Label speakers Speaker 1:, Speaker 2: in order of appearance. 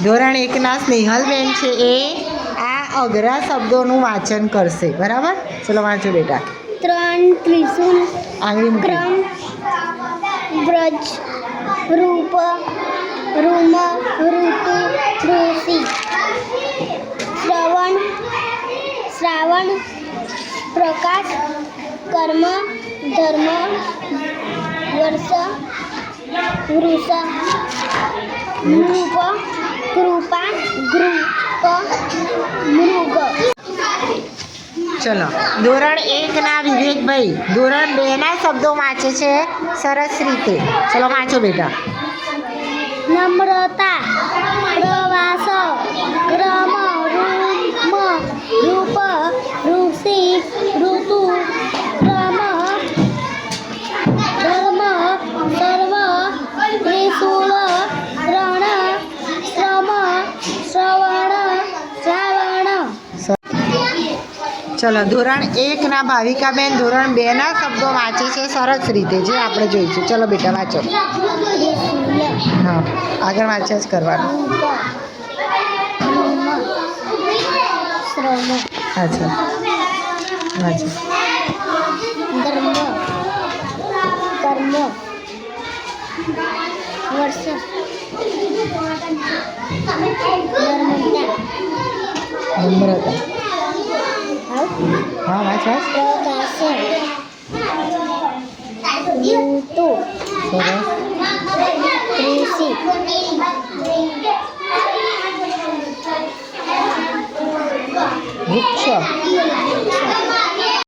Speaker 1: ધોરણ 1ના સ્નેહલબેન છે એ આ અઘરા શબ્દોનું વાંચન કરશે. બરાબર? ચલો વાંચો બેટા.
Speaker 2: ત્રણ ત્રિશુલ, ક્રમ, વ્રજ, રૂપ, રૂમ, ઋતુ, ઋષિ, શ્રાવણ, પ્રકાશ, કર્મ, ધર્મ, વર્ષ, વૃષ, નૃપ, કૃપા, ગૃપ, મૃગ.
Speaker 1: ચલો ધોરણ 1ના વિવેકભાઈ ધોરણ 2ના શબ્દો વાંચે છે સરસ રીતે. ચલો વાંચો બેટા.
Speaker 2: નમ્રતા, પ્રવાસ, ક્રમ, રૂપ, ઋષિ, ઋતુ, ક્રમ, ધર્મ, સર્વ, ત્રિશુલ, રણ, શ્રમ, શ્રવણ, શ્રાવણ.
Speaker 1: ચલો ધોરણ 1ના ભાવિકાબેન ધોરણ 2ના શબ્દો વાંચે છે સરસ રીતે, જે આપણે જોઈશું. ચલો બેટા વાંચો. હા, આગળ વાંચ્યા જ કરવાનું. અચ્છા વાંચો.
Speaker 2: ધર્મ, કર્મ, વર્ષ,
Speaker 1: નમ્રતા. હા વાંચ વાંચ.
Speaker 2: પ્રકાશ, ઋતુ,
Speaker 1: સરસ.
Speaker 2: ઋષિ,
Speaker 1: વૃક્ષ.